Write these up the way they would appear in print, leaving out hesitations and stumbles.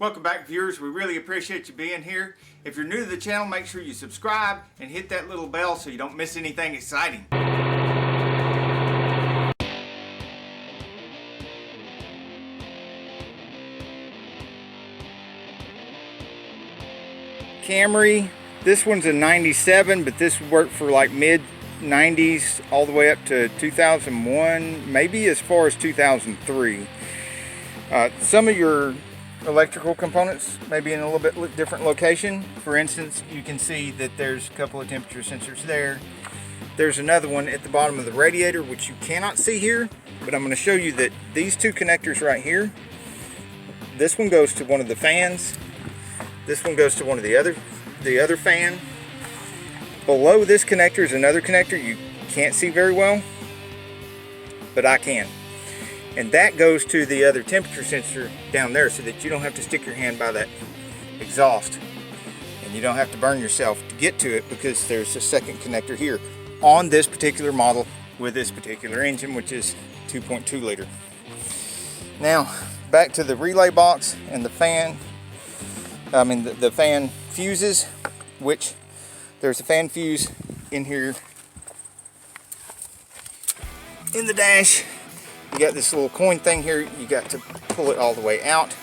Welcome back, viewers. We really appreciate you being here. If you're new to the channel, make sure you subscribe and hit that little bell so you don't miss anything exciting. Camry, this one's a 97, but this worked for like mid 90s all the way up to 2001, maybe as far as 2003. Some of your electrical components may be in a little bit different location. For instance, you can see that there's a couple of temperature sensors there. There's another one at the bottom of the radiator, which you cannot see here, but I'm going to show you that these two connectors right here, this one goes to one of the fans, this one goes to one of the other fan. Below this connector is another connector you can't see very well, but I can. And that goes to the other temperature sensor down there, so that you don't have to stick your hand by that exhaust and you don't have to burn yourself to get to it, because there's a second connector here on this particular model with this particular engine, which is 2.2 liter. Now back to the relay box and the fan. The fan fuses, which there's a fan fuse in here in the dash. You got this little coin thing here, you got to pull it all the way out,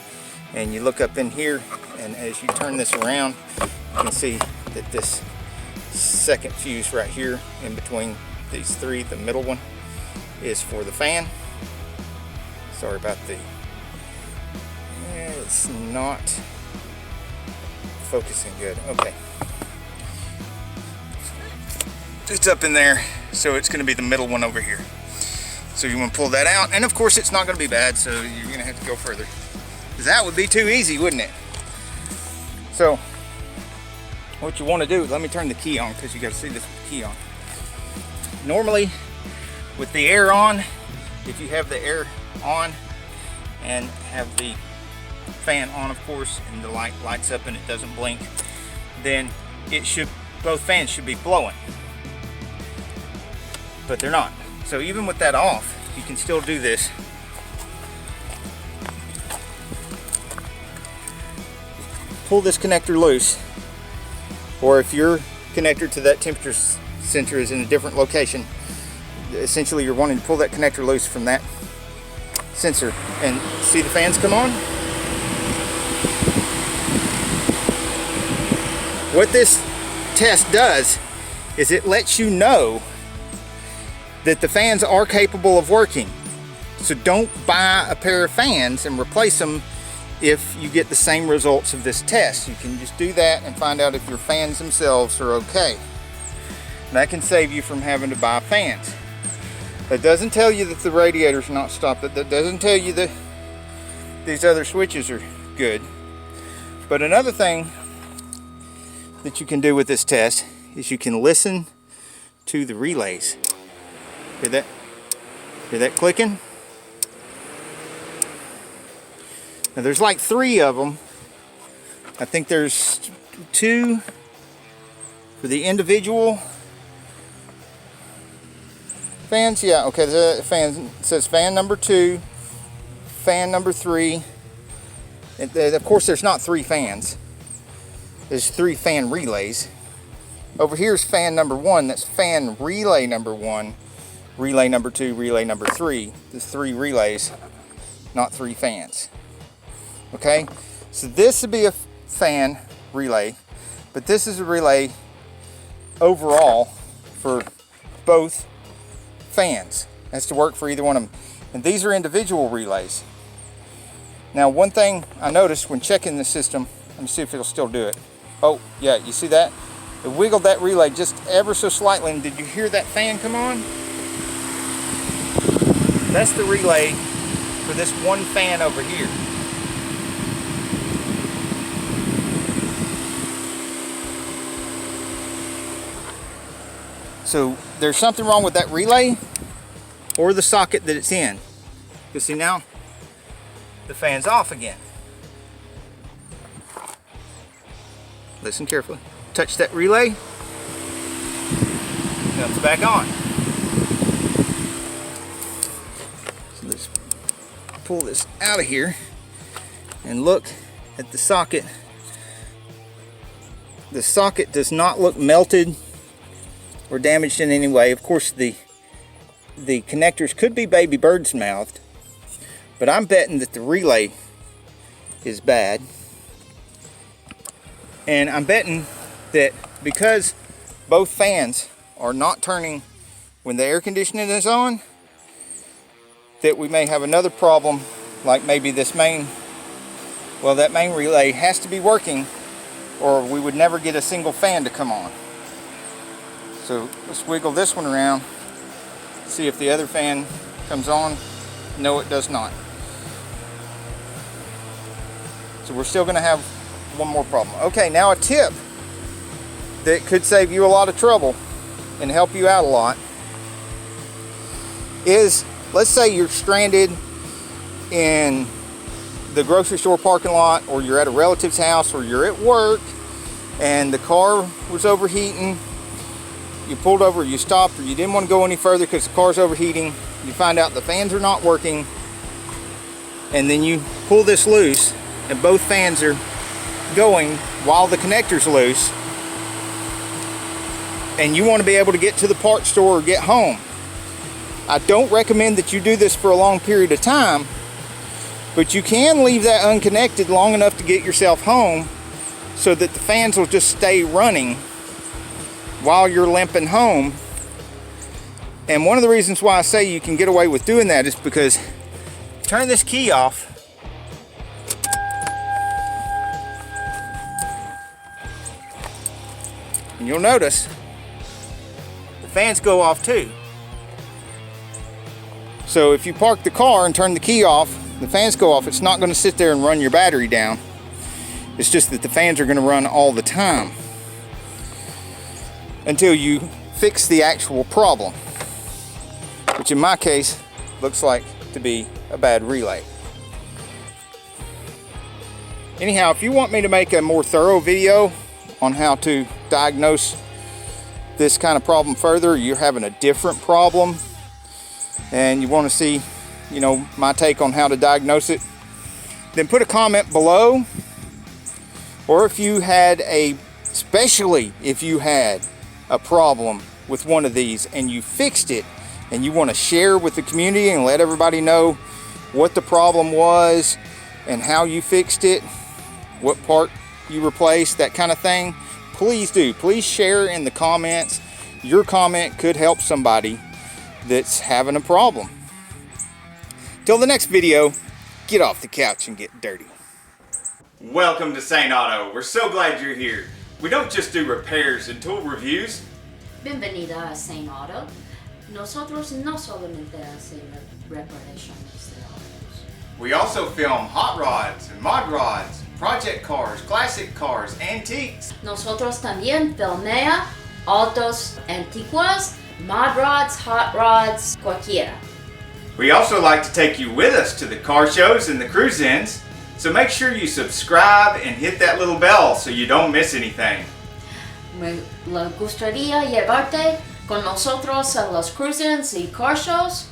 and you look up in here, and as you turn this around, you can see that this second fuse right here in between these three, the middle one, is for the fan. Sorry about it's not focusing good. Okay. It's up in there, so it's going to be the middle one over here. So you want to pull that out, and of course it's not going to be bad, so you're going to have to go further, because that would be too easy, wouldn't it? So what you want to do, let me turn the key on, because you got to see this with the key on. Normally with the air on, if you have the air on and have the fan on, of course, and the light lights up and it doesn't blink, then both fans should be blowing, but they're not. So even with that off, you can still do this. Pull this connector loose, or if your connector to that temperature sensor is in a different location, essentially you're wanting to pull that connector loose from that sensor, and see the fans come on? What this test does is it lets you know that the fans are capable of working. So don't buy a pair of fans and replace them if you get the same results of this test. You can just do that and find out if your fans themselves are okay. And that can save you from having to buy fans. That doesn't tell you that the radiator's not stopped. That doesn't tell you that these other switches are good. But another thing that you can do with this test is you can listen to the relays. Hear that? Hear that clicking? Now there's like 3 of them. I think there's 2 for the individual fans. Yeah, okay, the fan, it says fan number 2, fan number 3. And of course there's not 3 fans. There's 3 fan relays. Over here's fan number 1, that's fan relay number 1. Relay number 2, relay number 3. There's 3 relays, not 3 fans. Okay, so this would be a fan relay, but this is a relay overall for both fans. It has to work for either one of them. And these are individual relays. Now, one thing I noticed when checking the system, let me see if it'll still do it. Oh, yeah, you see that? It wiggled that relay just ever so slightly, and did you hear that fan come on? That's the relay for this one fan over here. So there's something wrong with that relay or the socket that it's in. You see now, the fan's off again. Listen carefully. Touch that relay. Now it's back on. So let's pull this out of here and look at the socket does not look melted or damaged in any way. Of course, the connectors could be baby bird's mouthed, but I'm betting that the relay is bad. And I'm betting that because both fans are not turning when the air conditioning is on, that we may have another problem, like maybe this main, well, that main relay has to be working or we would never get a single fan to come on. So let's wiggle this one around, see if the other fan comes on. No, it does not. So we're still going to have one more problem. Okay, now a tip that could save you a lot of trouble and help you out a lot is, let's say you're stranded in the grocery store parking lot, or you're at a relative's house, or you're at work and the car was overheating. You pulled over, you stopped, or you didn't want to go any further because the car's overheating. You find out the fans are not working, and then you pull this loose and both fans are going while the connector's loose, and you want to be able to get to the parts store or get home. I don't recommend that you do this for a long period of time, but you can leave that unconnected long enough to get yourself home so that the fans will just stay running while you're limping home. And one of the reasons why I say you can get away with doing that is because turn this key off, and you'll notice the fans go off too. So if you park the car and turn the key off, the fans go off. It's not going to sit there and run your battery down. It's just that the fans are going to run all the time until you fix the actual problem, which in my case looks like to be a bad relay. Anyhow, if you want me to make a more thorough video on how to diagnose this kind of problem further, you're having a different problem and you want to see, you know, my take on how to diagnose it, then put a comment below. Or if you had especially if you had a problem with one of these and you fixed it and you want to share with the community and let everybody know what the problem was and how you fixed it, what part you replaced, that kind of thing, please do. Please share in the comments. Your comment could help somebody that's having a problem. Till the next video, get off the couch and get dirty. Welcome to Saneauto. We're so glad you're here. We don't just do repairs and tool reviews. Bienvenida a Saneauto. Nosotros no solamente hacemos reparaciones de autos. We also film hot rods and mod rods, project cars, classic cars, antiques. Nosotros también filmea autos antiguos, mod rods, hot rods, cualquiera. We also like to take you with us to the car shows and the cruise-ins, so make sure you subscribe and hit that little bell so you don't miss anything. Me gustaría llevarte con nosotros a los cruise-ins y car shows.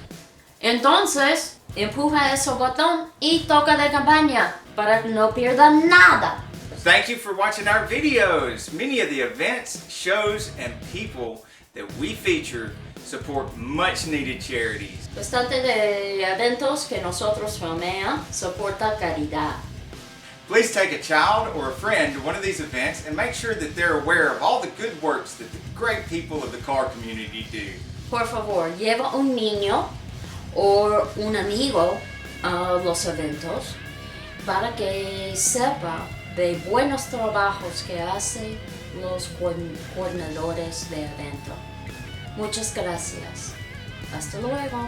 Entonces, empuja ese botón y toca la campana para que no pierda nada. Thank you for watching our videos. Many of the events, shows, and people that we feature support much needed charities. Bastante de eventos que nosotros filmea soporta caridad. Please take a child or a friend to one of these events and make sure that they're aware of all the good works that the great people of the car community do. Por favor, lleva un niño o un amigo a los eventos para que sepa de buenos trabajos que hacen los coordinadores de evento. Muchas gracias. Hasta luego.